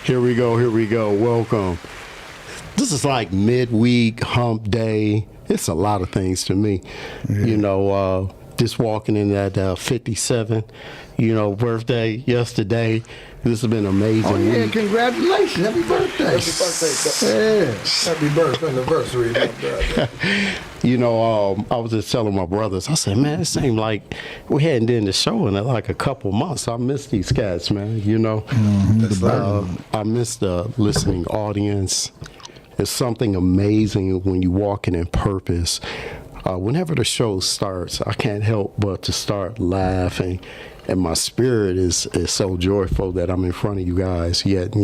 Here we go. Here we go. Welcome. This is like midweek, hump day. It's a lot of things to me. Yeah. Just walking in that 57, birthday yesterday. This has been amazing. Oh, yeah, week. congratulations. Happy birthday. Happy birthday. Yeah. Happy birthday anniversary, my brother. I was just telling my brothers, I said, man, it seemed like we hadn't done the show in like a couple months. I miss these cats, man, I miss the listening audience. It's something amazing when you walking in purpose. Whenever the show starts, I can't help but to start laughing. And my spirit is so joyful that I'm in front of you guys yet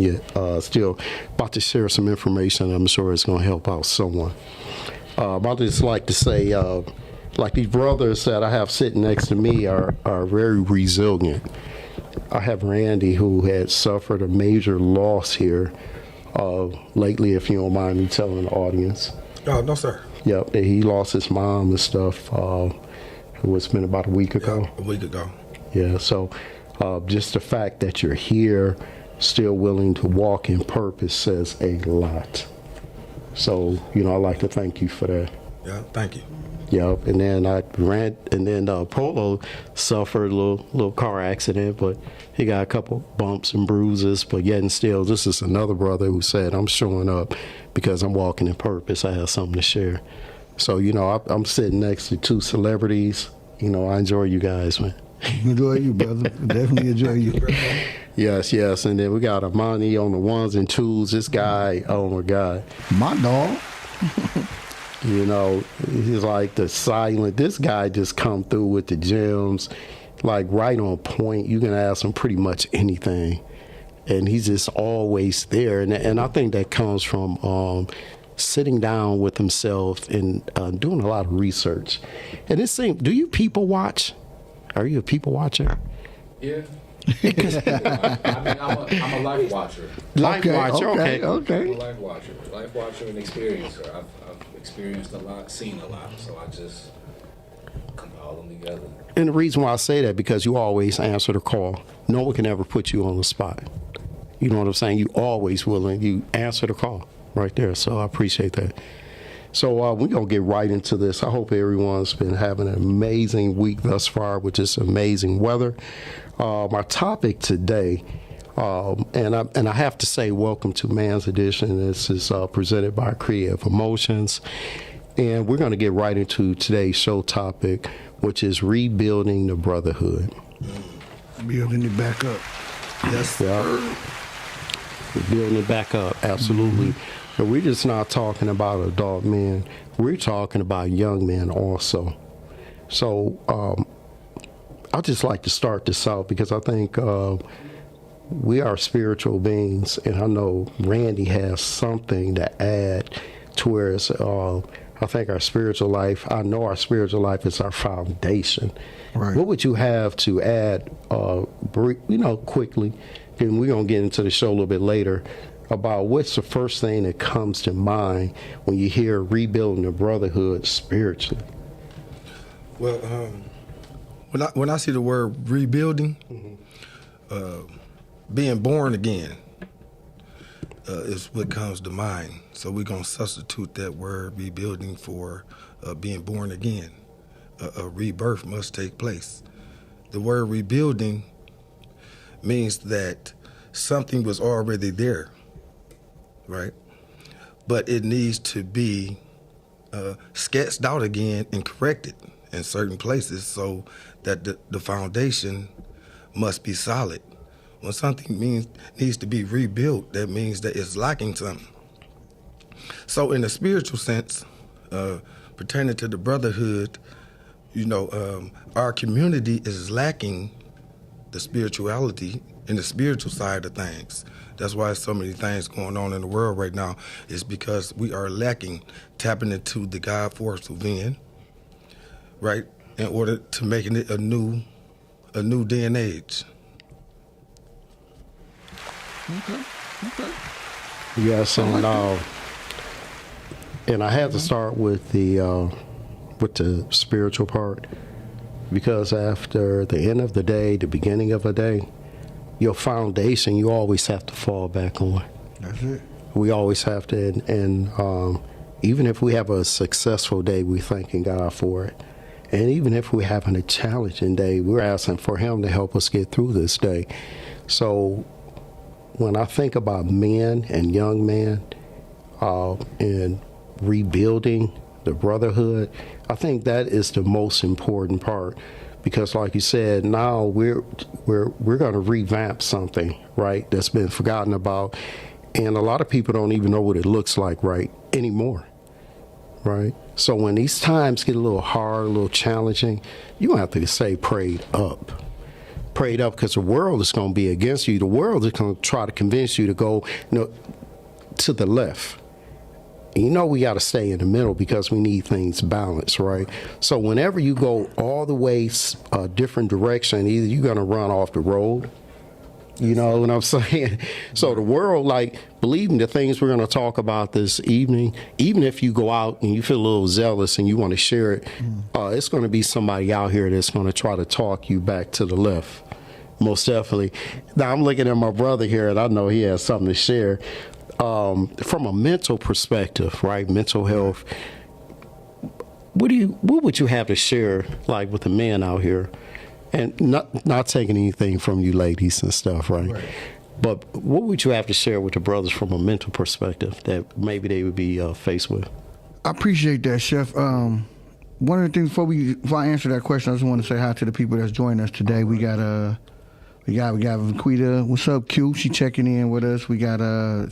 still about to share some information. I'm sure it's going to help out someone. I just like to say, like these brothers that I have sitting next to me are very resilient. I have Randy, who had suffered a major loss here lately, if you don't mind me telling the audience. Oh, no, sir. Yep, he lost his mom and stuff. It's been about a week ago. Yeah, a week ago. Yeah, so just the fact that you're here, still willing to walk in purpose, says a lot. So, I'd like to thank you for that. Yeah, thank you. Yep, and then Polo suffered a little car accident, but he got a couple bumps and bruises. But yet and still, this is another brother who said, I'm showing up because I'm walking in purpose. I have something to share. So, I'm sitting next to two celebrities. I enjoy you guys, man. Enjoy you, brother. Definitely enjoy you. Yes. And then we got Amani on the ones and twos. This guy, oh my God. My dog. He's like the silent. This guy just come through with the gems, like right on point. You can ask him pretty much anything. And he's just always there. And I think that comes from sitting down with himself and doing a lot of research. And it seems, do you people watch? Are you a people watcher? Yeah. I'm a life watcher. Life watcher, okay. I'm a life watcher and experiencer. I've experienced a lot, seen a lot, so I just compile them together. And the reason why I say that, because you always answer the call. No one can ever put you on the spot. You know what I'm saying? You always willing. You answer the call right there. So I appreciate that. So we're going to get right into this. I hope everyone's been having an amazing week thus far with this amazing weather. My topic today, and I have to say welcome to Man's Edition. This is presented by Creative Emotions. And we're going to get right into today's show topic, which is rebuilding the brotherhood. Building it back up. Yes, yeah. Building it back up, absolutely. Mm-hmm. But we're just not talking about adult men. We're talking about young men also. So I'd just like to start this out because I think we are spiritual beings, and I know Randy has something to add to where it's, I think our spiritual life, I know our spiritual life is our foundation. Right. What would you have to add, quickly, and we're going to get into the show a little bit later, about what's the first thing that comes to mind when you hear rebuilding the brotherhood spiritually? Well, when I see the word rebuilding, being born again is what comes to mind. So we're going to substitute that word rebuilding for being born again. A rebirth must take place. The word rebuilding means that something was already there, right? But it needs to be sketched out again and corrected in certain places so that the foundation must be solid. When something needs to be rebuilt, that means that it's lacking something. So in a spiritual sense, pertaining to the brotherhood, our community is lacking the spirituality and the spiritual side of things. That's why so many things going on in the world right now is because we are lacking tapping into the God force within, right, in order to making it a new day and age. Okay. Yes, and I had to start with the spiritual part, because after the end of the day, the beginning of a day, your foundation, you always have to fall back on. That's it. We always have to, and even if we have a successful day, we're thanking God for it. And even if we're having a challenging day, we're asking for Him to help us get through this day. So when I think about men and young men and rebuilding the brotherhood, I think that is the most important part. Because like you said, now we're going to revamp something, right, that's been forgotten about. And a lot of people don't even know what it looks like right anymore, right? So when these times get a little hard, a little challenging, you have to stay prayed up. Prayed up, because the world is going to be against you. The world is going to try to convince you to go, to the left. And we got to stay in the middle because we need things balanced, right? So whenever you go all the way a different direction, either you're going to run off the road, you know what I'm saying? So the world, believing the things we're going to talk about this evening, even if you go out and you feel a little zealous and you want to share it, it's going to be somebody out here that's going to try to talk you back to the left, most definitely. Now, I'm looking at my brother here, and I know he has something to share. From a mental perspective, right, mental health, what would you have to share, with the men out here? And not taking anything from you ladies and stuff, right? But what would you have to share with the brothers from a mental perspective that maybe they would be faced with? I appreciate that, Chef. One of the things before I answer that question, I just want to say hi to the people that's joining us today. We got Vaquita. What's up, Q? She checking in with us. We got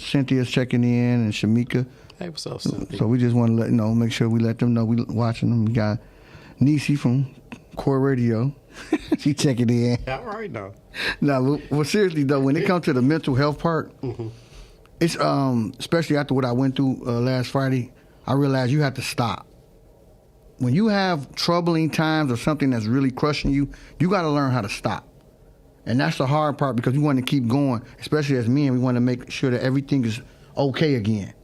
Cynthia's checking in, and Shamika. Hey, what's up, Cynthia? So we just want to make sure we let them know we watching them. We got Nisi from Core Radio. She checking in. All right now. No, well, seriously though, when it comes to the mental health part, it's especially after what I went through last Friday, I realized you have to stop. When you have troubling times or something that's really crushing you, you got to learn how to stop. And that's the hard part, because we want to keep going, especially as men. We want to make sure that everything is okay again.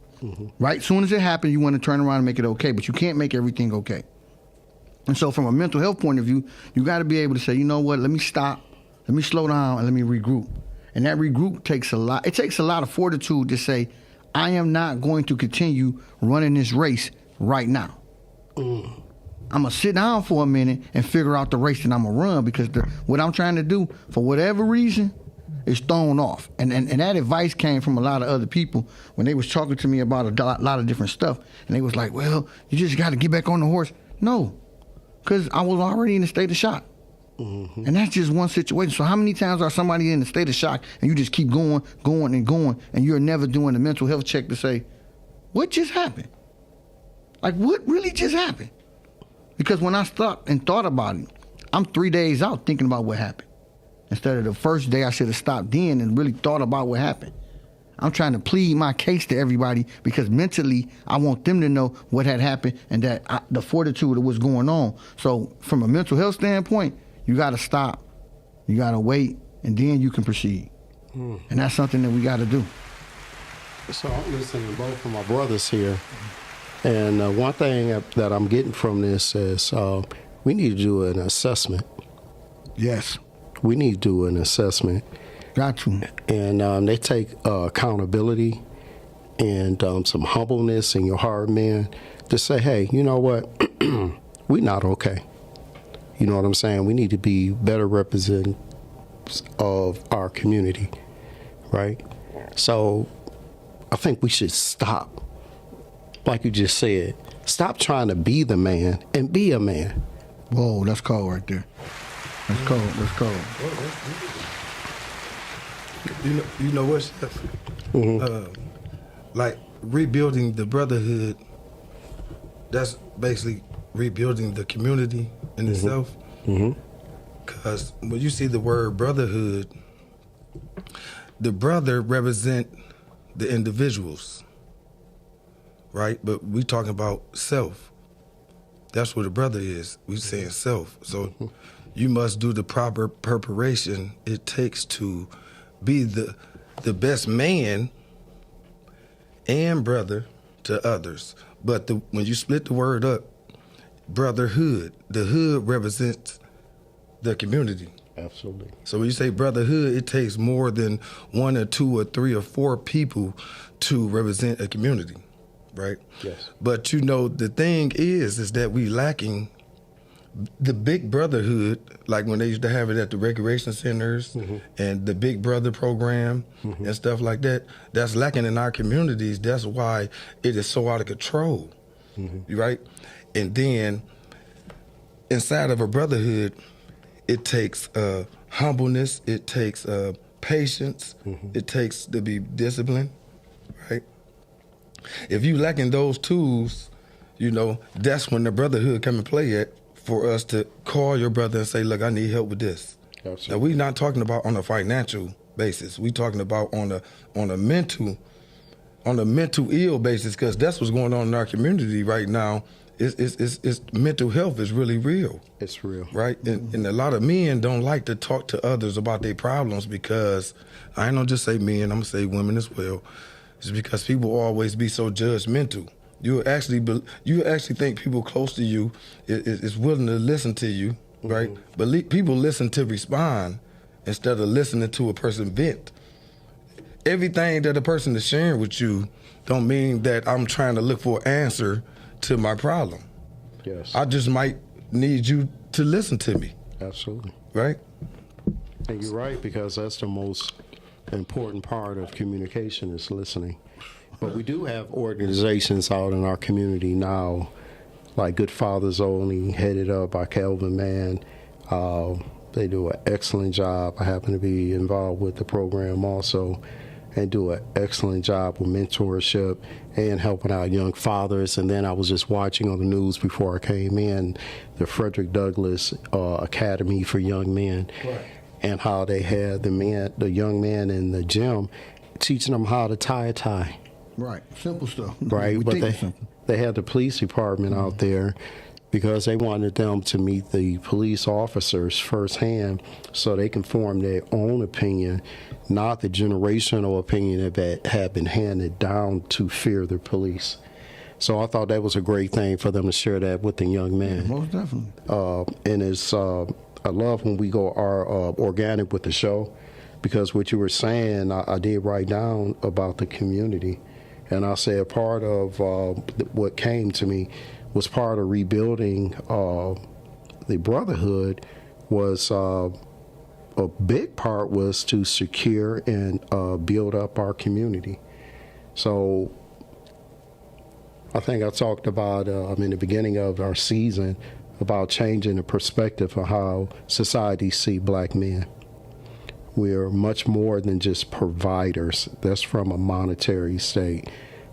Right? As soon as it happens, you want to turn around and make it okay, but you can't make everything okay. And so from a mental health point of view, you got to be able to say, you know what, let me stop, let me slow down, and let me regroup. And that regroup takes a lot. It takes a lot of fortitude to say, I am not going to continue running this race right now. I'm going to sit down for a minute and figure out the race that I'm going to run, because what I'm trying to do, for whatever reason, is thrown off. And that advice came from a lot of other people when they was talking to me about a lot of different stuff. And they was like, well, you just got to get back on the horse. No, because I was already in a state of shock. And that's just one situation. So how many times are somebody in a state of shock and you just keep going, and you're never doing the mental health check to say, what just happened? What really just happened? Because when I stopped and thought about it, I'm 3 days out thinking about what happened. Instead of the first day, I should have stopped then and really thought about what happened. I'm trying to plead my case to everybody, because mentally, I want them to know what had happened and that the fortitude of what's going on. So from a mental health standpoint, you got to stop, you got to wait, and then you can proceed. And that's something that we got to do. So I'm listening to both of my brothers here. And one thing that I'm getting from this is we need to do an assessment. Yes. We need to do an assessment. Got to. And they take accountability and some humbleness in your heart, man, to say, hey, you know what? We're not okay. You know what I'm saying? We need to be better representatives of our community, right? So I think we should stop. Like you just said, stop trying to be the man and be a man. Whoa, that's cold right there. That's cold. That's cold. You know what, Chef? Rebuilding the brotherhood, that's basically rebuilding the community in itself. Because when you see the word brotherhood, the brother represent the individuals, right? But we talking about self. That's what a brother is. We saying self. So you must do the proper preparation it takes to be the best man and brother to others. But when you split the word up, brotherhood, the hood represents the community. Absolutely. So when you say brotherhood, it takes more than 1 or 2 or 3 or 4 people to represent a community, right? Yes. But you know, the thing is that we lacking the big brotherhood, like when they used to have it at the recreation centers and the Big Brother program and stuff like that. That's lacking in our communities. That's why it is so out of control, right? And then inside of a brotherhood, it takes humbleness, it takes patience, it takes to be disciplined, right? If you lacking those tools, you know, that's when the brotherhood come and play at, for us to call your brother and say, look, I need help with this. Absolutely. Now, we're not talking about on a financial basis. We're talking about on a mental ill basis, because that's what's going on in our community right now. It's mental health is really real. It's real. Right? And a lot of men don't like to talk to others about their problems, because I ain't gonna just say men, I'm gonna say women as well. It's because people always be so judgmental. You actually think people close to you is willing to listen to you, right? But people listen to respond instead of listening to a person vent. Everything that a person is sharing with you don't mean that I'm trying to look for an answer to my problem. Yes. I just might need you to listen to me, Absolutely. right? And you're right, because that's the most important part of communication is listening. But we do have organizations out in our community now, like Good Fathers Only, headed up by Calvin Mann. They do an excellent job. I happen to be involved with the program also, and do an excellent job with mentorship and helping out young fathers. And then I was just watching on the news before I came in, the Frederick Douglass Academy for Young Men, right, and how they had the young man in the gym teaching them how to tie a tie. Right, simple stuff. Right, but they had the police department out there because they wanted them to meet the police officers firsthand so they can form their own opinion, not the generational opinion that had been handed down to fear the police. So I thought that was a great thing for them to share that with the young men. Most definitely. And it's I love when we go organic with the show, because what you were saying, I did write down about the community. And I said part of what came to me was part of rebuilding the brotherhood was a big part was to secure and build up our community. So I think I talked about in the beginning of our season about changing the perspective of how society see black men. We're much more than just providers. That's from a monetary state.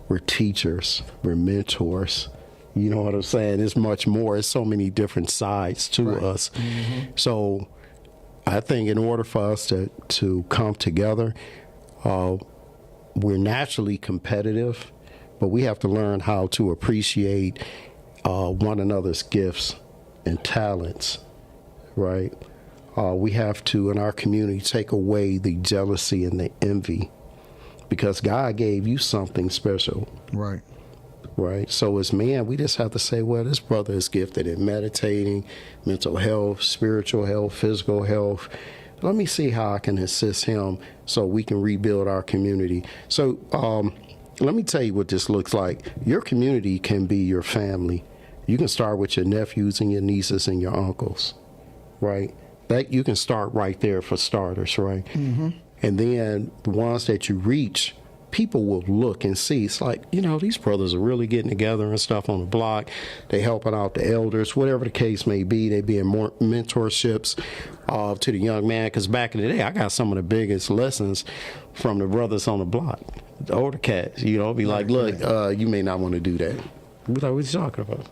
We're teachers. We're mentors. You know what I'm saying? It's much more. It's so many different sides to us. So I think in order for us to come together, we're naturally competitive, but we have to learn how to appreciate one another's gifts and talents, right? We have to, in our community, take away the jealousy and the envy, because God gave you something special. Right. Right. So as men, we just have to say, well, this brother is gifted in meditating, mental health, spiritual health, physical health. Let me see how I can assist him so we can rebuild our community. So let me tell you what this looks like. Your community can be your family. You can start with your nephews and your nieces and your uncles, right? That you can start right there for starters, right? Mm-hmm. And then the ones that you reach, people will look and see. It's like, you know, these brothers are really getting together and stuff on the block. They helping out the elders, whatever the case may be. They being more mentorships to the young man. Because back in the day, I got some of the biggest lessons from the brothers on the block, the older cats. You know, be like, look, you may not want to do that. We're like, what are you talking about?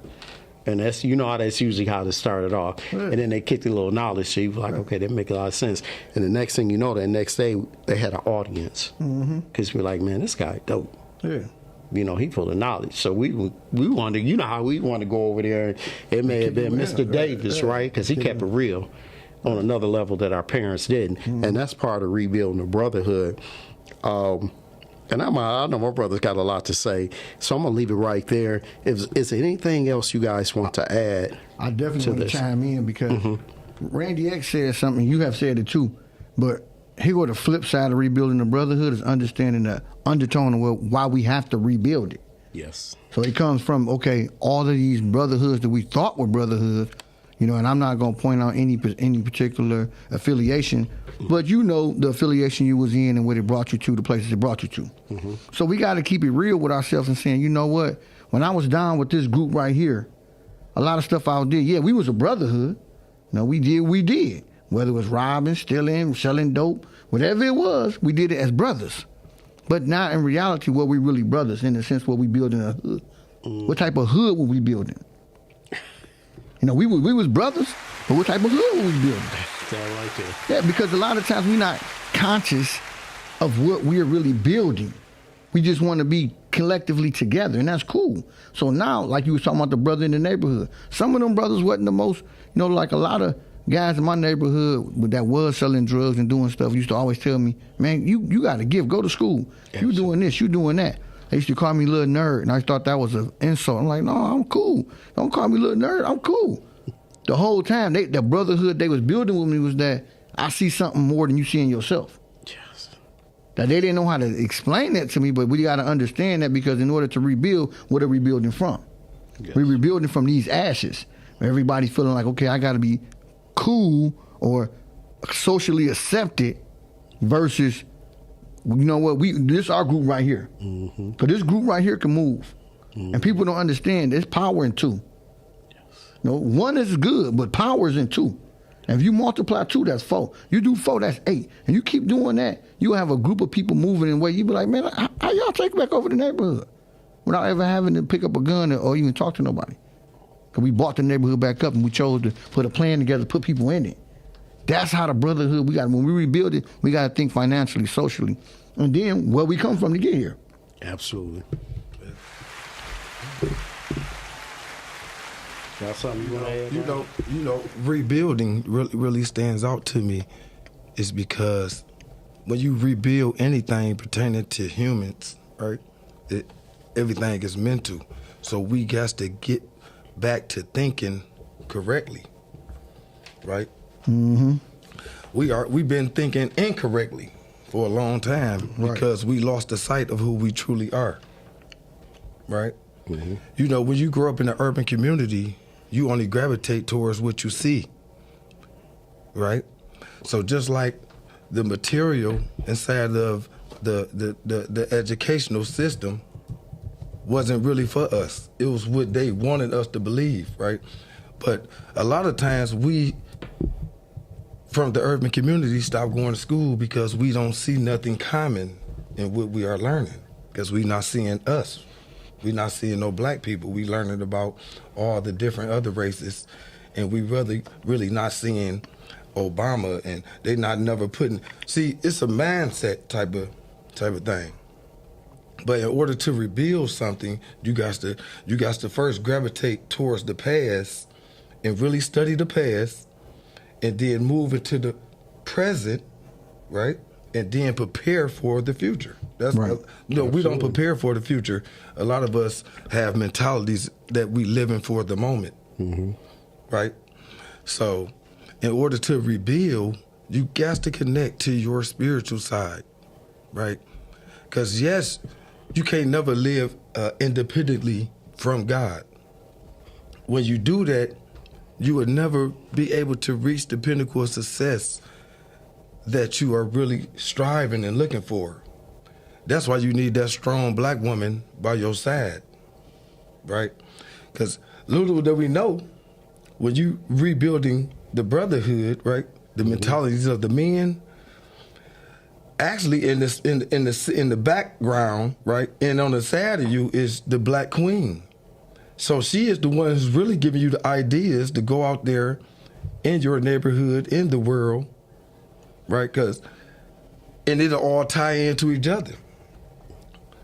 And that's, you know, how that's usually how it started off. And then they kicked a little knowledge. So you were like, okay, that make a lot of sense. And the next thing you know, the next day, they had an audience. Because we're like, man, this guy dope. Yeah. You know, he full of knowledge. So we wanted, you know how we want to go over there. And it may have been Mr. Davis, right? Because he kept it real on another level that our parents didn't. And that's part of rebuilding the brotherhood. And I know my brother's got a lot to say, so I'm going to leave it right there. Is there anything else you guys want to add? I definitely want to chime in because Randy X said something. You have said it too, but here go the flip side of rebuilding the brotherhood is understanding the undertone of why we have to rebuild it. Yes. So it comes from, okay, all of these brotherhoods that we thought were brotherhoods, you know, and I'm not going to point out any particular affiliation, but you know the affiliation you was in and what it brought you to, the places it brought you to. Mm-hmm. So we got to keep it real with ourselves and saying, you know what, when I was down with this group right here, a lot of stuff I did, yeah, we was a brotherhood. No, we did. Whether it was robbing, stealing, selling dope, whatever it was, we did it as brothers. But now in reality, were we really brothers in the sense where we building a hood? What type of hood were we building? You know, we was brothers, but what type of hood were we building? Sound like it. Yeah, because a lot of times we're not conscious of what we're really building. We just want to be collectively together, and that's cool. So now, like you was talking about the brother in the neighborhood, some of them brothers wasn't the most, you know, like a lot of guys in my neighborhood that was selling drugs and doing stuff used to always tell me, man, you got to give, go to school. Absolutely. You doing this, you doing that. They used to call me little nerd, and I thought that was an insult. I'm like, no, I'm cool. Don't call me little nerd, I'm cool. The whole time, the brotherhood they was building with me was that I see something more than you see in yourself. Yes. That they didn't know how to explain that to me, but we got to understand that because in order to rebuild, what are we building from? Yes. We're rebuilding from these ashes. Everybody's feeling like, okay, I got to be cool or socially accepted versus, you know what, this our group right here. Mm-hmm. Because this group right here can move. Mm-hmm. And people don't understand there's power in two. Yes. You know, one is good, but power is in two. And if you multiply 2, that's 4. You do 4, that's 8. And you keep doing that, you'll have a group of people moving in a way. You be like, man, how y'all take back over the neighborhood without ever having to pick up a gun or even talk to nobody? Because we bought the neighborhood back up and we chose to put a plan together, put people in it. That's how the brotherhood, when we rebuild it, we got to think financially, socially, and then where we come from to get here. Absolutely. Got something you want to add? You know, rebuilding really stands out to me is because when you rebuild anything pertaining to humans, right, everything is mental. So we got to get back to thinking correctly, right? Mm-hmm. We've been thinking incorrectly for a long time because we lost the sight of who we truly are, right? Mm-hmm. You know, when you grow up in an urban community, you only gravitate towards what you see, right? So just like the material inside of the educational system wasn't really for us. It was what they wanted us to believe, right? But a lot of times we, from the urban community, stop going to school because we don't see nothing common in what we are learning, because we not seeing us. We not seeing no black people. We learning about all the different other races, and we really not seeing Obama, and they not never putting. See, it's a mindset type of thing. But in order to rebuild something, you got to first gravitate towards the past and really study the past, and then move into the present, right? And then prepare for the future. That's right. We don't prepare for the future. A lot of us have mentalities that we living for the moment, mm-hmm. right? So, in order to rebuild, you got to connect to your spiritual side, right? Because yes, you can't never live independently from God. When you do that, you would never be able to reach the pinnacle of success that you are really striving and looking for. That's why you need that strong black woman by your side, right? Because little do we know, when you rebuilding the brotherhood, right, the mentalities of the men, actually in the background, right, and on the side of you is the black queen. So she is the one who's really giving you the ideas to go out there in your neighborhood, in the world, right? And it'll all tie into each other.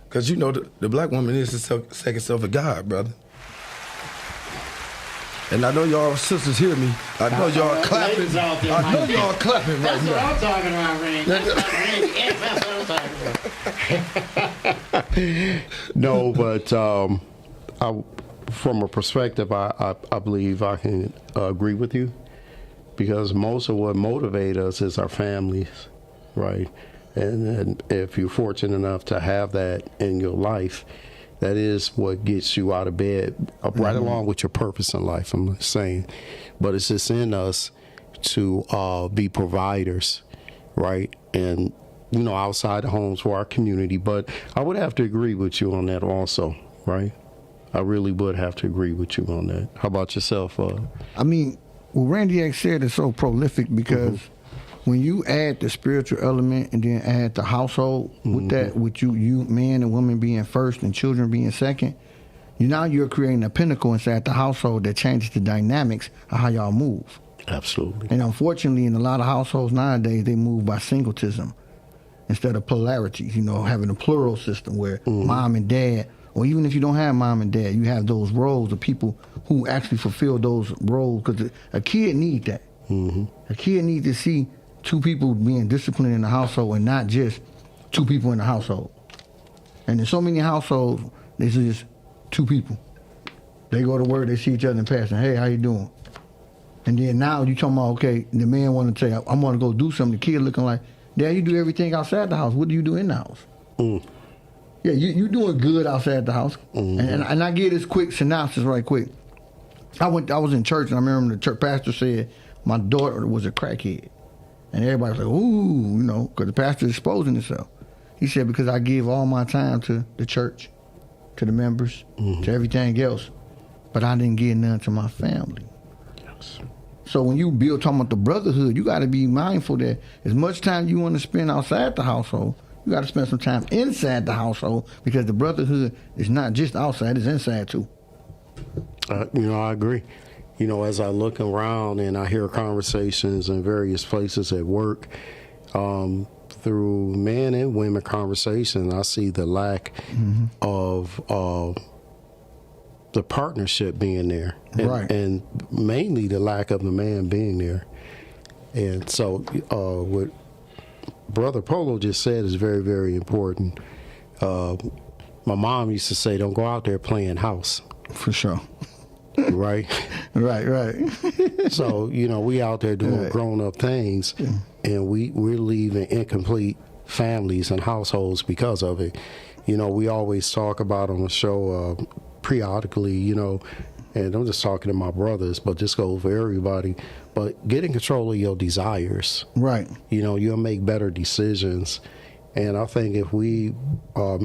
Because you know the black woman is the second self of God, brother. And I know y'all sisters hear me. I know y'all clapping. I know y'all clapping right now. That's what I'm talking about, Randy. That's what I'm talking about. No, but from a perspective, I believe I can agree with you, because most of what motivates us is our families, right? And if you're fortunate enough to have that in your life, that is what gets you out of bed, right along with your purpose in life, I'm saying. But it's just in us to be providers, right? And, you know, outside the homes for our community. But I would have to agree with you on that also, right? I really would have to agree with you on that. How about yourself? I mean, what Randy X said is so prolific because when you add the spiritual element and then add the household with that, with you man and woman being first and children being second, you're creating a pinnacle inside the household that changes the dynamics of how y'all move. Absolutely. And unfortunately, in a lot of households nowadays, they move by singletism instead of polarities, you know, having a plural system where mom and dad, or even if you don't have mom and dad, you have those roles of people who actually fulfill those roles, because a kid needs that. A kid needs to see two people being disciplined in the household and not just two people in the household. And in so many households, there's just two people. They go to work, they see each other in passing. Hey, how you doing? And then now you talking about, okay, the man want to say, I want to go do something. The kid looking like, Dad, you do everything outside the house. What do you do in the house? Yeah, you doing good outside the house. And I give this quick synopsis right quick. I was in church, and I remember the church pastor said my daughter was a crackhead. And everybody was like, ooh, you know, because the pastor is exposing himself. He said, because I give all my time to the church, to the members, to everything else, but I didn't give none to my family. Yes. So when you build talking about the brotherhood, you got to be mindful that as much time you want to spend outside the household, you got to spend some time inside the household, because the brotherhood is not just outside, it's inside too. You know, I agree. You know, as I look around and I hear conversations in various places at work, through men and women conversations, I see the lack of the partnership being there. Right. And mainly the lack of the man being there. And so what Brother Polo just said is very, very important. My mom used to say, don't go out there playing house. For sure. Right? Right. So, you know, we out there doing grown-up things, and we're leaving incomplete families and households because of it. You know, we always talk about on the show periodically, you know, and I'm just talking to my brothers, but this goes for everybody, but get in control of your desires. Right. You know, you'll make better decisions. And I think if we,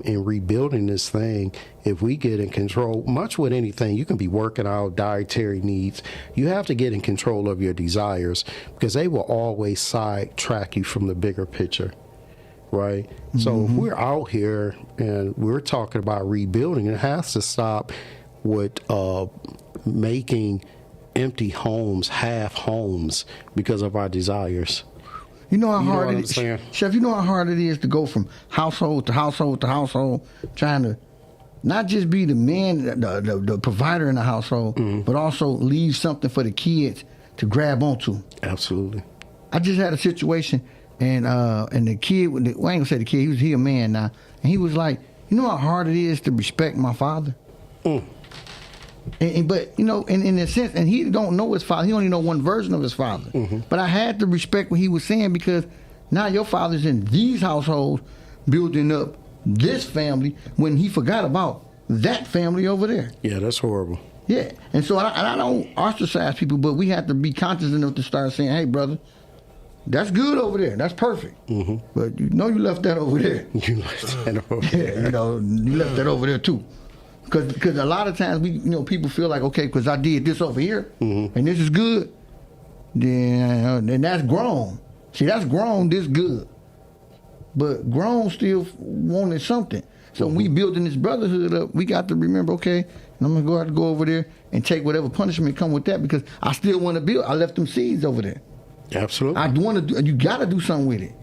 in rebuilding this thing, if we get in control, much with anything, you can be working out dietary needs. You have to get in control of your desires, because they will always sidetrack you from the bigger picture, right? So if we're out here and we're talking about rebuilding, it has to stop with making empty homes half homes because of our desires. You know how You know hard what it I'm is, saying? Chef, you know how hard it is to go from household to household to household, trying to not just be the man, the provider in the household, but also leave something for the kids to grab onto. Absolutely. I just had a situation, and the kid, well, I ain't gonna say the kid, he a man now, and he was like, you know how hard it is to respect my father? But, you know, in a sense, and he don't know his father. He only know one version of his father. But I had to respect what he was saying, because now your father's in these households building up this family when he forgot about that family over there. Yeah, that's horrible. Yeah. And so I don't ostracize people, but we have to be conscious enough to start saying, hey, brother, that's good over there. That's perfect. But you know you left that over there. You left that over there. Yeah, you know, you left that over there too. Because a lot of times people feel like, okay, because I did this over here and this is good, then that's grown. See, that's grown, this good. But grown still wanted something. So when we building this brotherhood up, we got to remember, okay, and I'm going to have to go over there and take whatever punishment come with that, because I still want to build. I left them seeds over there. Absolutely. I want to do, you got to do something with it.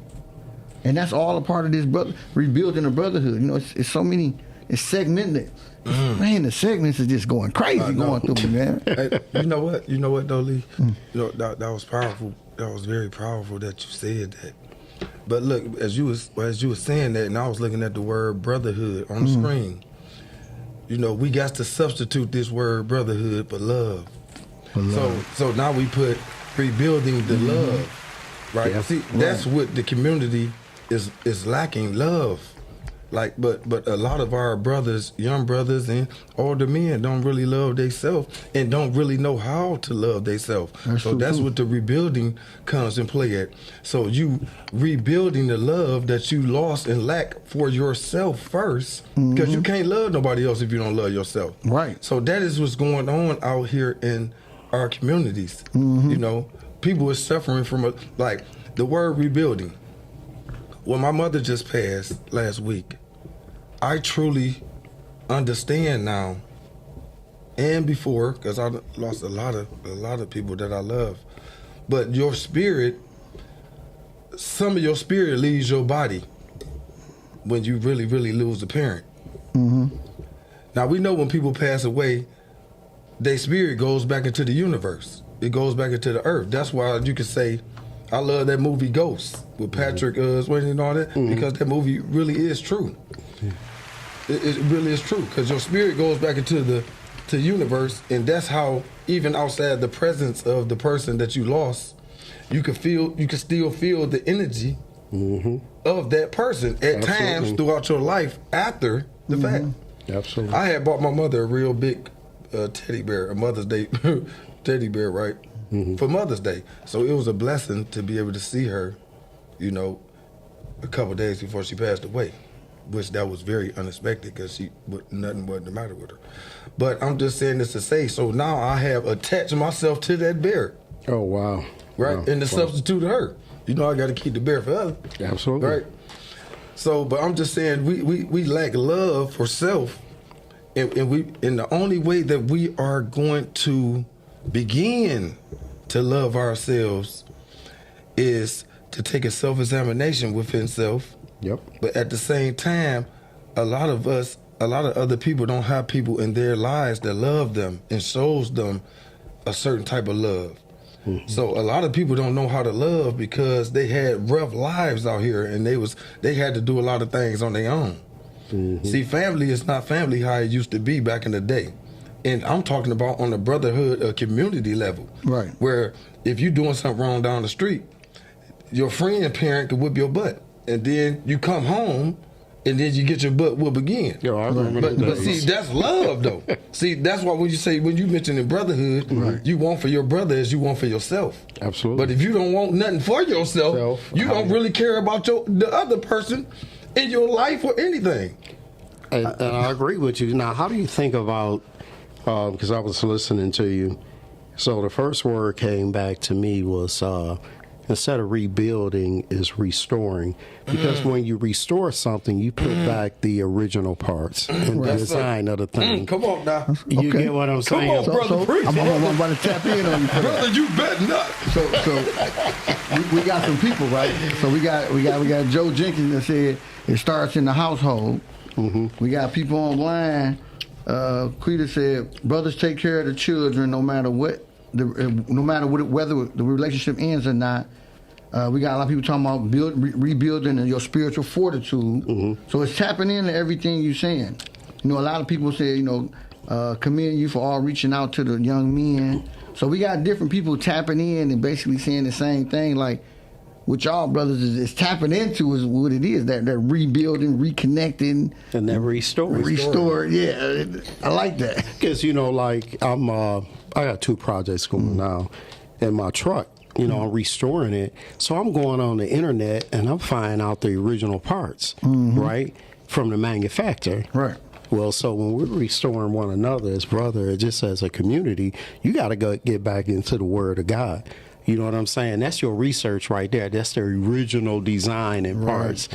And that's all a part of this rebuilding a brotherhood. You know, it's so many, it's segmented. Man, the segments is just going crazy going through me, man. Hey, you know what though, Lee? You know, that was powerful. That was very powerful that you said that. But look, as you was saying that, and I was looking at the word brotherhood on the screen. You know, we got to substitute this word brotherhood for love. So now we put rebuilding the love, right? Yeah. See, that's what the community is lacking, love. Like, but a lot of our brothers, young brothers and older men don't really love themselves and don't really know how to love themselves. So that's what the rebuilding comes in play at. So you rebuilding the love that you lost and lack for yourself first, because you can't love nobody else if you don't love yourself. Right. So that is what's going on out here in our communities. You know, people are suffering from like the word rebuilding. When my mother just passed last week, I truly understand now and before, because I lost a lot of people that I love. But your spirit, some of your spirit leaves your body when you really, really lose a parent. Now we know when people pass away, their spirit goes back into the universe. It goes back into the earth. That's why you can say, I love that movie Ghost with Patrick Swayze and all that, because that movie really is true. It really is true, because your spirit goes back into the universe, and that's how even outside the presence of the person that you lost, you can still feel the energy of that person at times throughout your life after the fact. Absolutely. I had bought my mother a real big teddy bear, a Mother's Day teddy bear, right? For Mother's Day. So it was a blessing to be able to see her, you know, a couple days before she passed away, which that was very unexpected because nothing wasn't the matter with her. But I'm just saying this to say, so now I have attached myself to that bear. Oh, wow. Right? Wow. And to substitute her. You know, I got to keep the bear forever. Absolutely. Right? So, but I'm just saying we lack love for self, and the only way that we are going to begin to love ourselves is to take a self-examination within self. Yep. But at the same time, a lot of other people don't have people in their lives that love them and shows them a certain type of love. So a lot of people don't know how to love because they had rough lives out here, and they had to do a lot of things on their own. See, family is not family how it used to be back in the day. And I'm talking about on the brotherhood community level. Right. Where if you're doing something wrong down the street, your friend parent could whip your butt. And then you come home, and then you get your butt whooped again. Yo, I remember But see, that's love, though. See, that's why when you mention in brotherhood, you want for your brother as you want for yourself. Absolutely. But if you don't want nothing for yourself, you don't really care about the other person in your life or anything. And I agree with you. Now, how do you think about, because I was listening to you, so the first word came back to me was, instead of rebuilding, is restoring. Because when you restore something, you put back the original parts and the design of the thing. Come on now. You get what I'm saying? on, brother. Preach, I'm about to tap in on you for that. Brother, you bet not. So we got some people, right? So we got Joe Jenkins that said it starts in the household. We got people online. Quita said brothers take care of the children no matter what, whether the relationship ends or not. We got a lot of people talking about rebuilding your spiritual fortitude. So it's tapping into everything you're saying. You know, a lot of people say, you know, commend you for all reaching out to the young men. So we got different people tapping in and basically saying the same thing. Like, what y'all brothers is tapping into is what it is, that rebuilding, reconnecting. And then Restore, yeah. I like that. Because, you know, like, I got 2 projects going now in my truck. You know, I'm restoring it. So I'm going on the internet and I'm finding out the original parts, right, from the manufacturer. Right. Well, so when we're restoring one another as brother, just as a community, you got to get back into the Word of God. You know what I'm saying? That's your research right there. That's the original design and parts,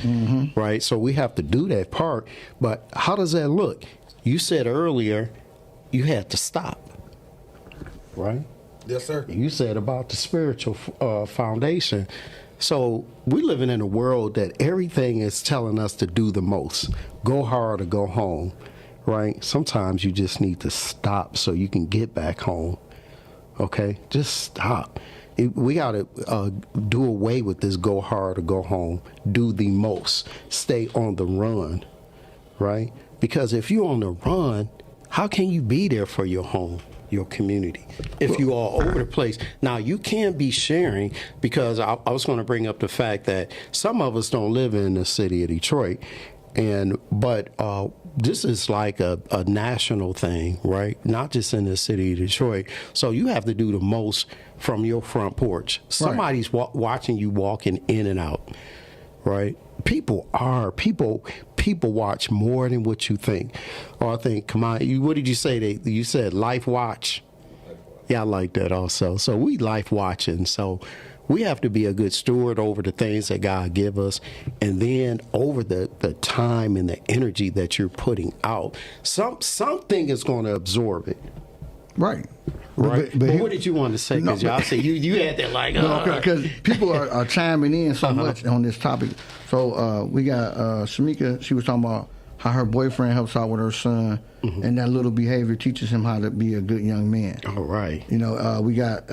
right? So we have to do that part. But how does that look? You said earlier you had to stop, right? Yes, sir. You said about the spiritual foundation. So we're living in a world that everything is telling us to do the most. Go hard or go home, right? Sometimes you just need to stop so you can get back home, okay? Just stop. We got to do away with this go hard or go home. Do the most. Stay on the run, right? Because if you're on the run, how can you be there for your home? your community. If you are over the place, now you can be sharing, because I was going to bring up the fact that some of us don't live in the city of Detroit, but this is like a national thing, right? Not just in the city of Detroit. So you have to do the most from your front porch. Somebody's watching you walking in and out, right? People watch more than what you think. Or I think, come on, what did you say? You said life watch. Yeah, I like that also. So we life watching. So we have to be a good steward over the things that God give us, and then over the time and the energy that you're putting out. Something is going to absorb it. Right. Right. But what did you want to say? Because y'all say you had that like. Because people are chiming in so much on this topic. So we got Shamika. She was talking about how her boyfriend helps out with her son, and that little behavior teaches him how to be a good young man. All right. You know, we got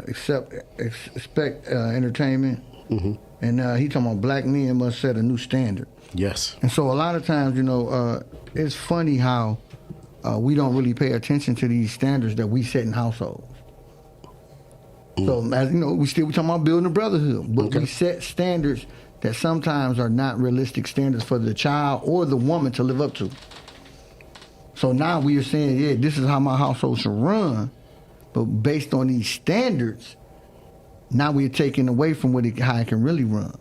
Expect Entertainment, and he talking about black men must set a new standard. Yes. And so a lot of times, you know, it's funny how we don't really pay attention to these standards that we set in households. So, as you know, we talking about building a brotherhood, but we set standards that sometimes are not realistic standards for the child or the woman to live up to. So now we are saying, yeah, this is how my household should run, but based on these standards, now we're taking away from how it can really run.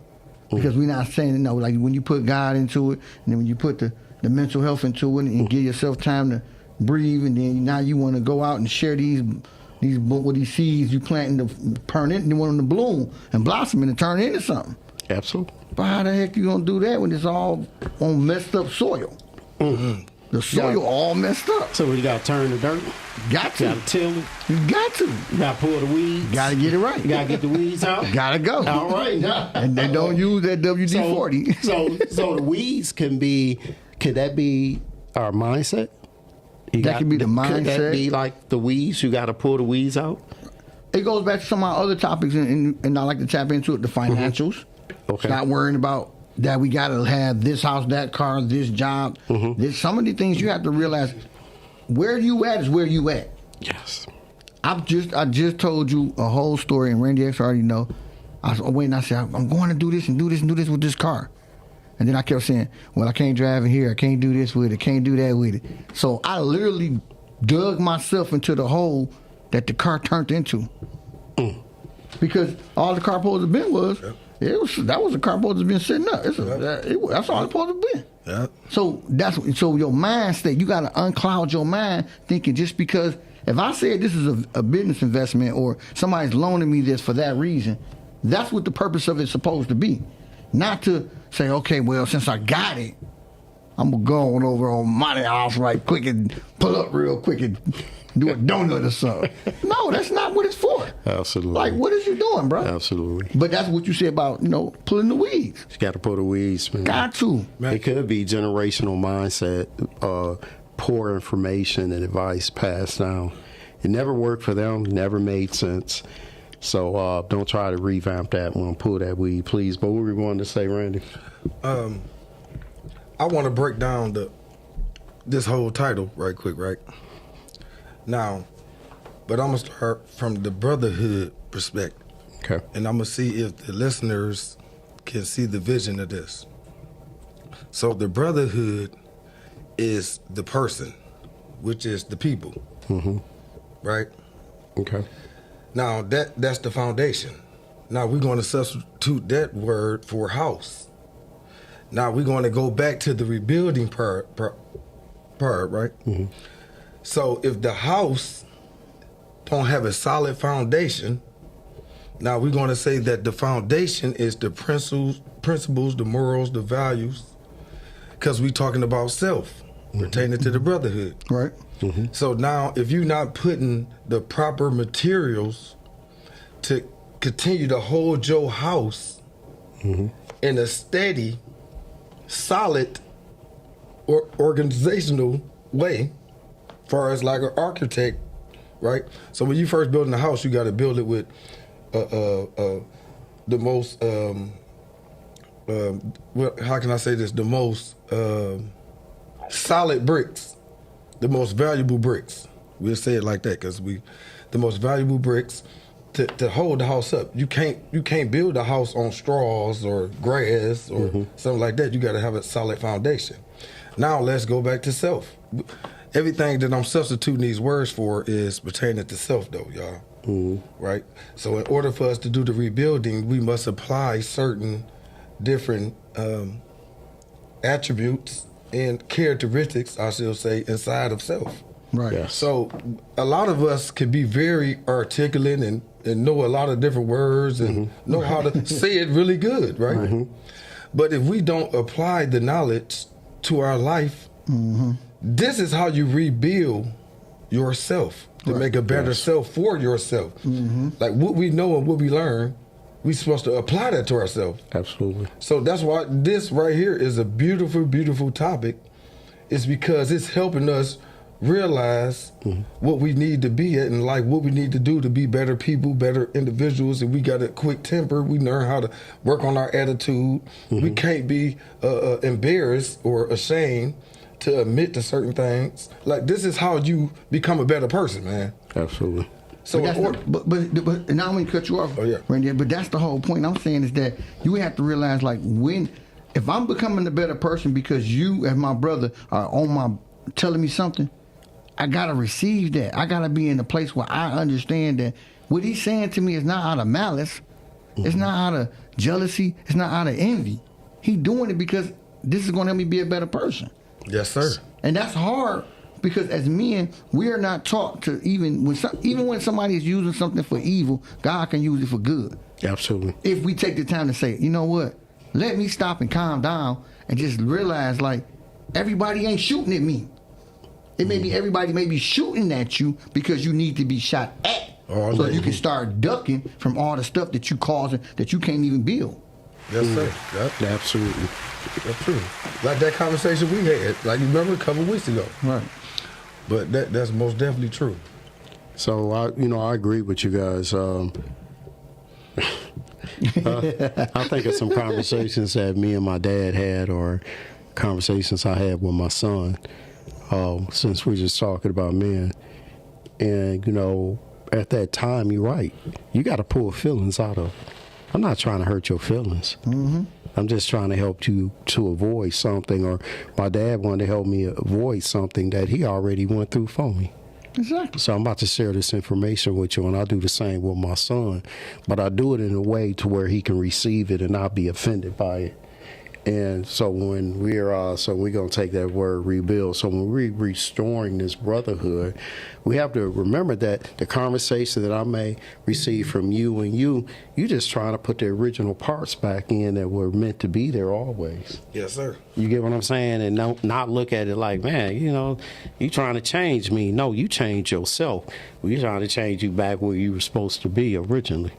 Because we're not saying, no, like when you put God into it, and then when you put the mental health into it, and give yourself time to breathe, and then now you want to go out and share these seeds you planting to turn it, and you want them to bloom and blossom and turn into something. Absolutely. But how the heck you gonna do that when it's all on messed up soil? The soil all messed up. So you got to turn the dirt. Got to. Got to till it. You got to. You got to pull the weeds. Got to get it right. You got to get the weeds out. Gotta go. All right. And they don't use that WD-40. So the weeds could that be our mindset? That could be the mindset. Could that be like the weeds? You got to pull the weeds out? It goes back to some of our other topics, and I like to tap into it, the financials. Okay. Not worrying about that we got to have this house, that car, this job. Some of the things you have to realize, where you at is where you at. Yes. I just told you a whole story, and Randy X already know. I was waiting. I said, I'm going to do this and do this and do this with this car. And then I kept saying, well, I can't drive in here. I can't do this with it. Can't do that with it. So I literally dug myself into the hole that the car turned into. Because all the car supposed to been was, that was a car supposed to been sitting up. That's all it's supposed to be. Yeah. So so your mind state, you got to uncloud your mind thinking just because if I said this is a business investment or somebody's loaning me this for that reason, that's what the purpose of it's supposed to be. Not to say, okay, well, since I got it, I'm going to go on over on my house right quick and pull up real quick and do a donut or something. No, that's not what it's for. Absolutely. Like, what is you doing, bro? Absolutely. But that's what you said about, pulling the weeds. You got to pull the weeds, man. Got to. It could be generational mindset, poor information and advice passed down. It never worked for them, never made sense. So don't try to revamp that one, pull that weed, please. But what were we going to say, Randy? I want to break down this whole title right quick, right? Now, but I'm going to start from the brotherhood perspective. Okay. And I'm going to see if the listeners can see the vision of this. So the brotherhood is the person, which is the people, right? Okay. Now, that's the foundation. Now, we're going to substitute that word for house. Now, we're going to go back to the rebuilding part, right? So, if the house don't have a solid foundation, now we're going to say that the foundation is the principles, the morals, the values, because we're talking about self, pertaining to the brotherhood. Right. So now, if you're not putting the proper materials to continue to hold your house in a steady, solid, or organizational way, as far as like an architect, right? So when you first building a house, you got to build it with the most, how can I say this? The most solid bricks. The most valuable bricks. We'll say it like that because the most valuable bricks to hold the house up. You can't build a house on straws or grass or something like that. You got to have a solid foundation. Now let's go back to self. Everything that I'm substituting these words for is pertaining to self, though, y'all. Right? So in order for us to do the rebuilding, we must apply certain different attributes and characteristics, I shall say, inside of self. Right. Yes. So a lot of us can be very articulate and know a lot of different words and know how to say it really good, right? But if we don't apply the knowledge to our life, this is how you rebuild yourself to make a better self for yourself. Like what we know and what we learn, we're supposed to apply that to ourselves. Absolutely. So that's why this right here is a beautiful, beautiful topic. It's because it's helping us realize what we need to be at in life, what we need to do to be better people, better individuals. And we got a quick temper. We learn how to work on our attitude. We can't be embarrassed or ashamed to admit to certain things. Like, this is how you become a better person, man. Absolutely. So, But and I don't mean to cut you off, Oh, yeah. Randy, but that's the whole point I'm saying is that you have to realize, like, if I'm becoming a better person because you, as my brother, are telling me something, I got to receive that. I got to be in a place where I understand that what he's saying to me is not out of malice. It's not out of jealousy. It's not out of envy. He's doing it because this is going to help me be a better person. yes, sir. And that's hard because as men, we are not taught to even when somebody is using something for evil, God can use it for good. Absolutely. If we take the time to say, you know what, let me stop and calm down and just realize, like, everybody ain't shooting at me. It may be everybody may be shooting at you because you need to be shot at, so you can start ducking from all the stuff that you causing that you can't even build. Yes, sir. Yep. Absolutely. That's true. Like that conversation we had, like you remember a couple of weeks ago. Right. But that's most definitely true. So I agree with you guys. I think of some conversations that me and my dad had, or conversations I had with my son. Since we're just talking about men, and at that time, you're right. You got to pull feelings out of. I'm not trying to hurt your feelings. I'm just trying to help you to avoid something, or my dad wanted to help me avoid something that he already went through for me. Exactly. So I'm about to share this information with you, and I do the same with my son, but I do it in a way to where he can receive it and not be offended by it. And so when we're going to take that word rebuild. So when we're restoring this brotherhood, we have to remember that the conversation that I may receive from you and you just trying to put the original parts back in that were meant to be there always. Yes, sir. You get what I'm saying? And not look at it like, man, you trying to change me. No, you change yourself. We're trying to change you back where you were supposed to be originally.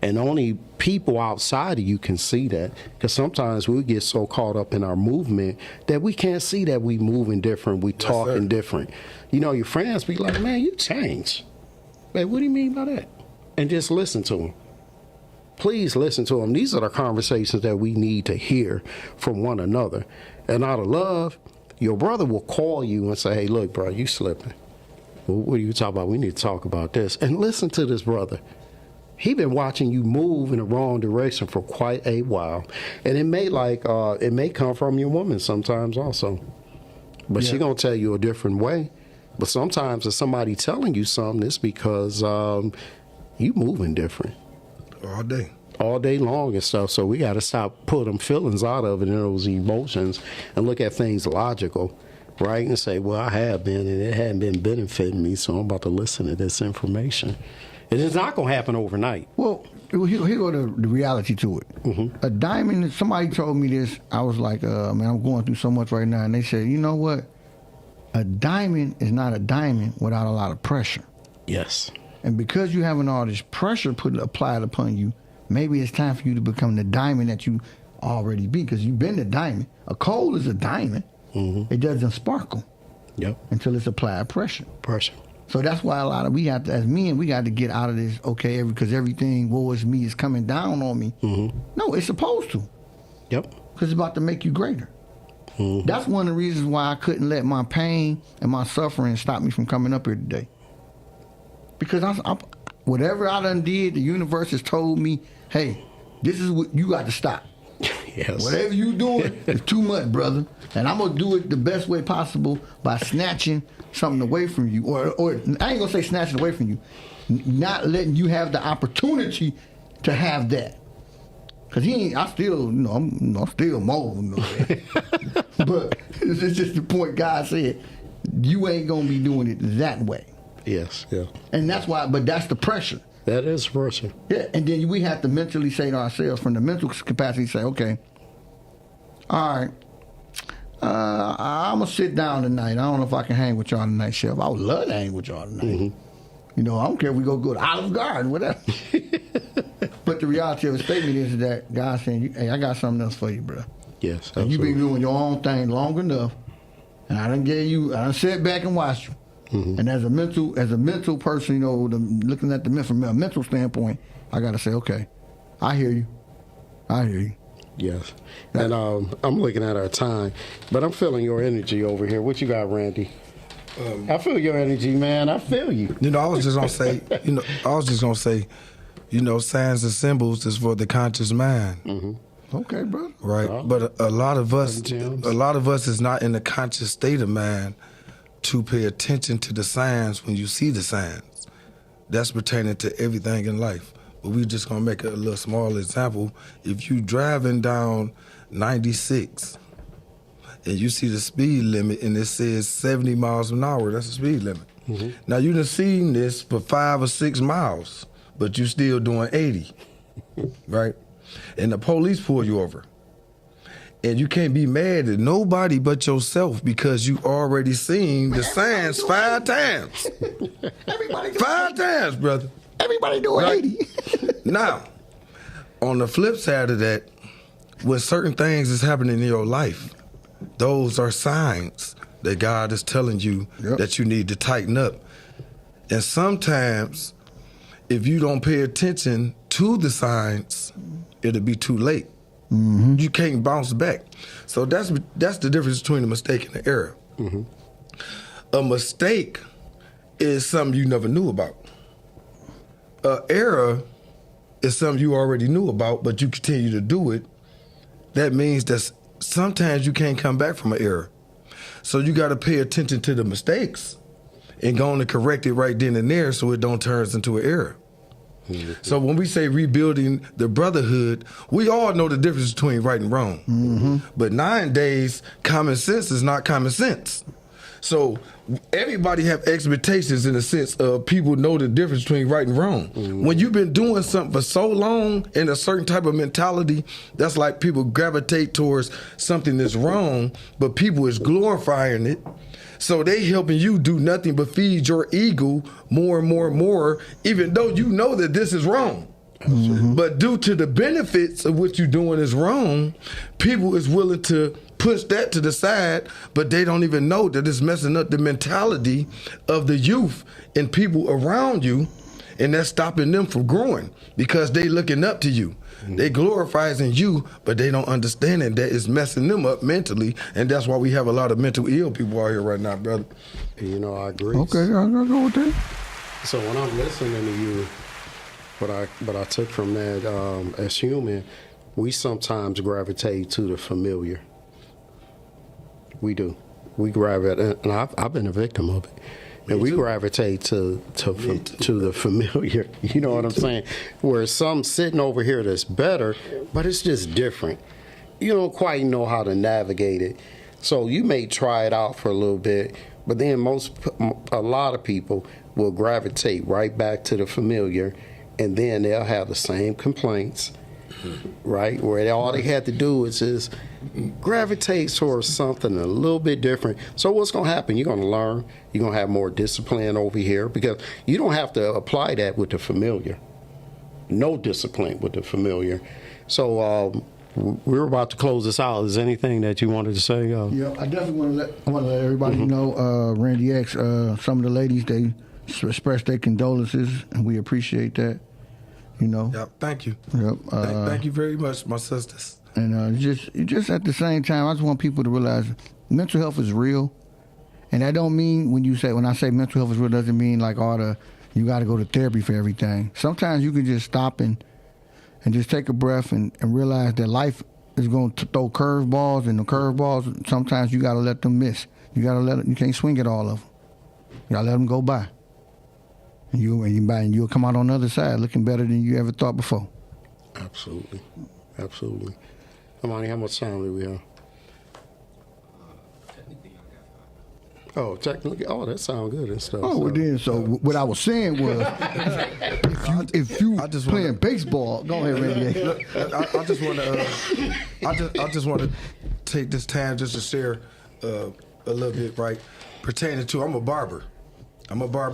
And only people outside of you can see that, because sometimes we get so caught up in our movement that we can't see that we moving different, we talking different. Your friends be like, man, you changed. Man, what do you mean by that? And just listen to them. Please listen to them. These are the conversations that we need to hear from one another. And out of love, your brother will call you and say, hey, look, bro, you slipping. Well, what are you talking about? We need to talk about this. And listen to this brother. He been watching you move in the wrong direction for quite a while, and it may come from your woman sometimes also, but she gonna tell you a different way. But sometimes if somebody telling you something, it's because you moving different all day long and stuff. So we got to stop putting them feelings out of it and those emotions and look at things logical, right? And say, well, I have been, and it hadn't been benefiting me, so I'm about to listen to this information. And it's not going to happen overnight. Well, here go the reality to it. A diamond, somebody told me this. I was like, man, I'm going through so much right now. And they said, you know what? A diamond is not a diamond without a lot of pressure. Yes. And because you're having all this pressure applied upon you, maybe it's time for you to become the diamond that you already be, because you've been the diamond. A coal is a diamond. It doesn't sparkle until it's applied pressure. So that's why we have to, as men, we got to get out of this, because everything, woe is me, is coming down on me. No, it's supposed to. Yep. Because it's about to make you greater. That's one of the reasons why I couldn't let my pain and my suffering stop me from coming up here today. Because whatever I done did, the universe has told me, hey, this is what you got to stop. Yes. Whatever you doing is too much, brother. And I'm going to do it the best way possible by snatching something away from you. Or I ain't going to say snatching away from you. Not letting you have the opportunity to have that. Because I'm still, I'm still mobile. But it's just the point God said, you ain't going to be doing it that way. Yes, yeah. And that's why, but that's the pressure. That is pressure. Yeah, and then we have to mentally say to ourselves, from the mental capacity, say, okay, all right, I'm going to sit down tonight. I don't know if I can hang with y'all tonight, Chef. I would love to hang with y'all tonight. I don't care if we go to Olive Garden, whatever. But the reality of the statement is that God's saying, hey, I got something else for you, bro. Yes, and you've been doing your own thing long enough, and I done sat back and watched you. And as a mental person, looking at from a mental standpoint, I got to say, okay, I hear you. Yes. And I'm looking at our time, but I'm feeling your energy over here. What you got, Randy? I feel your energy, man. I feel you. I was just gonna say, signs and symbols is for the conscious mind. Okay, bro. Right. Oh. But a lot of us is not in the conscious state of mind to pay attention to the signs when you see the signs. That's pertaining to everything in life. But we just gonna make a little small example. If you driving down 96 and you see the speed limit and it says 70 miles an hour, that's the speed limit. Now you done seen this for 5 or 6 miles, but you still doing 80, right? And the police pull you over. And you can't be mad at nobody but yourself because you already seen the signs 5 times. Everybody 5 times, brother. Everybody doing Right. 80. Now, on the flip side of that, when certain things is happening in your life, those are signs that God is telling you that you need to tighten up. And sometimes, if you don't pay attention to the signs, it'll be too late. You can't bounce back. So that's the difference between a mistake and an error. A mistake is something you never knew about. An error is something you already knew about, but you continue to do it. That means that sometimes you can't come back from an error. So you got to pay attention to the mistakes and go on to correct it right then and there so it don't turn into an error. So when we say rebuilding the brotherhood, we all know the difference between right and wrong. But nowadays, common sense is not common sense. So everybody have expectations in the sense of people know the difference between right and wrong. When you've been doing something for so long in a certain type of mentality, that's like people gravitate towards something that's wrong, but people is glorifying it. So they helping you do nothing but feed your ego more and more and more, even though you know that this is wrong. But due to the benefits of what you're doing is wrong, people is willing to push that to the side, but they don't even know that it's messing up the mentality of the youth and people around you, and that's stopping them from growing because they looking up to you. They glorifying you, but they don't understand it. That is messing them up mentally, and that's why we have a lot of mental ill people out here right now, brother. I agree. Okay, I'll go with that. So when I'm listening to you, what I took from that, as human, we sometimes gravitate to the familiar. We do. We gravitate, and I've been a victim of it. And we gravitate to the familiar. You know what I'm saying? Where some sitting over here that's better, but it's just different. You don't quite know how to navigate it. So you may try it out for a little bit, but then a lot of people will gravitate right back to the familiar, and then they'll have the same complaints, right? Where all they had to do is just gravitate towards something a little bit different. So what's going to happen? You're going to learn. You're going to have more discipline over here because you don't have to apply that with the familiar. No discipline with the familiar. So we're about to close this out. Is there anything that you wanted to say? Yeah, I definitely want to let everybody know, Randy X, some of the ladies, they expressed their condolences, and we appreciate that. Yeah, thank you. Yep. Thank you very much, my sisters. And just at the same time, I just want people to realize mental health is real. And that don't mean when I say mental health is real, doesn't mean like you got to go to therapy for everything. Sometimes you can just stop and just take a breath and realize that life is going to throw curveballs, and the curveballs, sometimes you got to let them miss. You got to you can't swing at all of them. You got to let them go by. And you'll come out on the other side looking better than you ever thought before. Absolutely. Absolutely. Amani, how much time do we have? Oh, technically, that sounds good and stuff. Oh, well then, so what I was saying was, if you playing baseball, go ahead, Randy. I just want to take this time just to share a little bit, right, pertaining to, I'm a barber,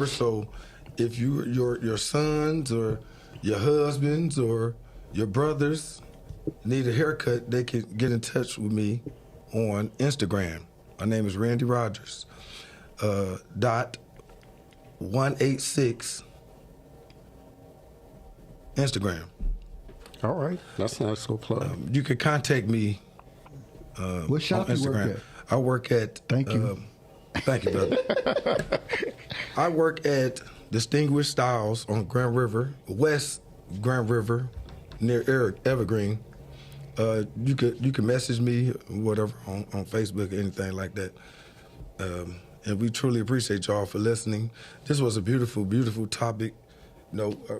so if your sons or your husbands or your brothers need a haircut, they can get in touch with me on Instagram. My name is Randy Rogers. .186 Instagram. All right, that's not so plug. You can contact me. What shop on you work Instagram. at? I work at. Thank you. Thank you, brother. I work at Distinguished Styles on Grand River, West Grand River, near Evergreen. You can message me, whatever, on Facebook or anything like that. And we truly appreciate y'all for listening. This was a beautiful, beautiful topic.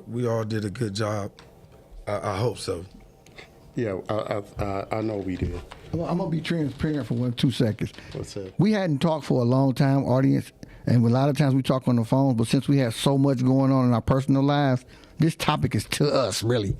We all did a good job. I hope so. Yeah, I know we did. I'm gonna be transparent for 2 seconds. What's that? We hadn't talked for a long time, audience, and a lot of times we talk on the phone. But since we have so much going on in our personal lives, this topic is to us, really.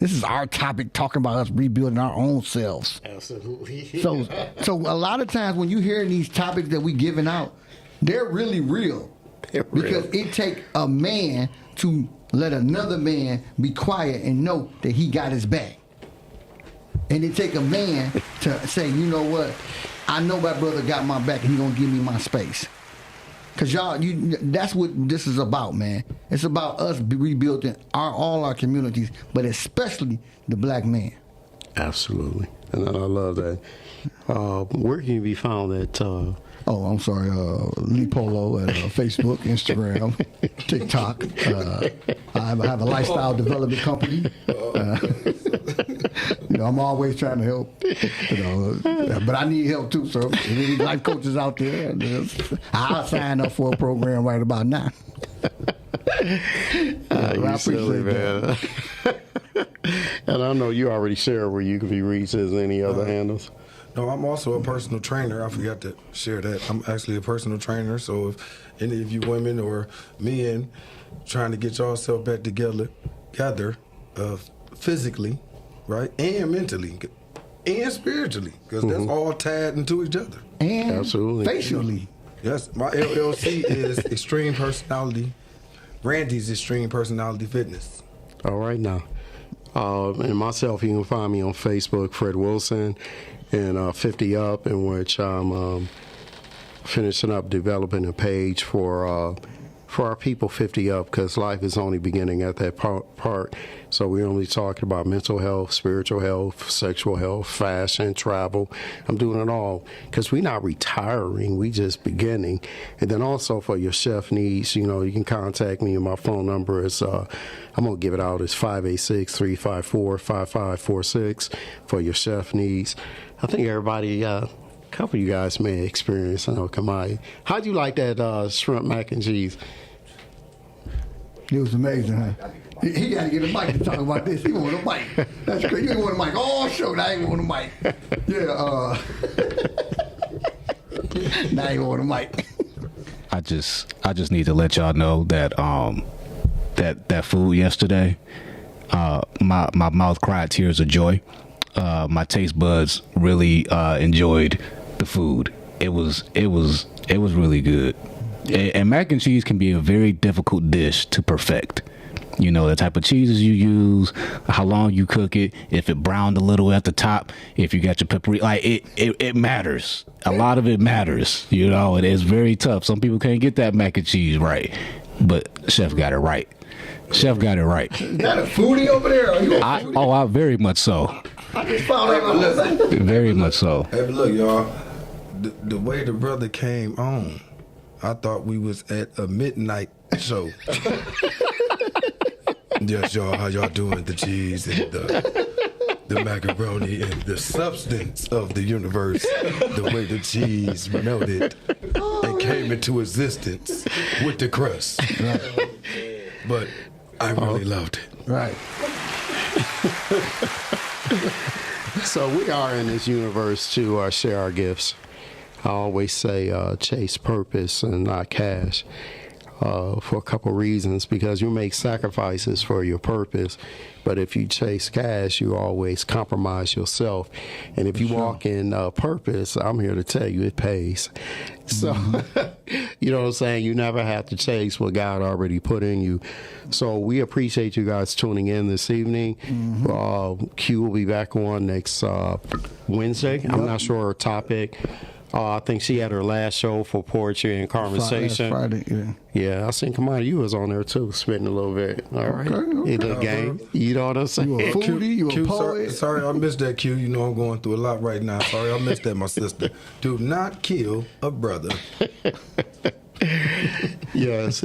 This is our topic, talking about us rebuilding our own selves. Absolutely. So a lot of times when you hear these topics that we giving out, they're really real. They're real. Because it take a man to let another man be quiet and know that he got his back. And it take a man to say, you know what, I know my brother got my back and he gonna give me my space. Cause that's what this is about, man. It's about us rebuilding all our communities, but especially the black man. Absolutely, and I love that. Where can you be found at? I'm sorry, Lee Polo at Facebook, Instagram, TikTok. I have a lifestyle development company. I'm always trying to help, but I need help too. So if any life coaches out there, I'll sign up for a program right about now. I appreciate that. And I know you already shared where you can be reached as any other handles. No, I'm also a personal trainer. I forgot to share that. I'm actually a personal trainer. So if any of you women or men trying to get yourself back together, physically, right, and mentally, and spiritually, because that's all tied into each other. And absolutely, facially. Yes, my LLC is Extreme Personality. Randy's Extreme Personality Fitness. All right now. And myself, you can find me on Facebook, Fred Wilson, and 50 Up, in which I'm finishing up developing a page for our people 50 up, because life is only beginning at that part. So we're only talking about mental health, spiritual health, sexual health, fashion, travel. I'm doing it all because we're not retiring. We just beginning. And then also for your chef needs, you can contact me. And my phone number is, I'm going to give it out, it's 586-354-5546 for your chef needs. I think everybody, a couple of you guys may experience. I know, Kamai. How'd you like that shrimp mac and cheese? It was amazing, huh? He got to get a mic to talk about this. He want a mic. That's crazy. You want a mic all show. Now he want a mic. Yeah. Now he want a mic. I just need to let y'all know that that food yesterday, my mouth cried tears of joy. My taste buds really enjoyed the food. It was really good. And mac and cheese can be a very difficult dish to perfect. The type of cheeses you use, how long you cook it, if it browned a little at the top, if you got your paprika, like it matters. A lot of it matters. It is very tough. Some people can't get that mac and cheese right, but Chef got it right. Chef got it right. Is that a foodie over there? Are you a foodie? I very much so. I just found out. Very much so. Hey, but look, y'all. The way the brother came on, I thought we was at a midnight show. Yes, y'all. How y'all doing? The cheese and the macaroni and the substance of the universe. The way the cheese melted and came into existence with the crust. Right. But I really loved it. Right. So we are in this universe to share our gifts. I always say chase purpose and not cash for a couple reasons, because you make sacrifices for your purpose, but if you chase cash, you always compromise yourself. And if you walk in purpose, I'm here to tell you it pays. So, you know what I'm saying? You never have to chase what God already put in you. So we appreciate you guys tuning in this evening. Q will be back on next Wednesday. I'm not sure her topic. I think she had her last show for Poetry and Conversation. Friday, yeah. Yeah, I seen Kamada, you was on there too, spitting a little bit. All right. Okay. In the game. You know what I'm saying? You a foodie, you a Q, poet. sorry, I missed that, Q. You know I'm going through a lot right now. Sorry, I missed that, my sister. Do not kill a brother. Yes.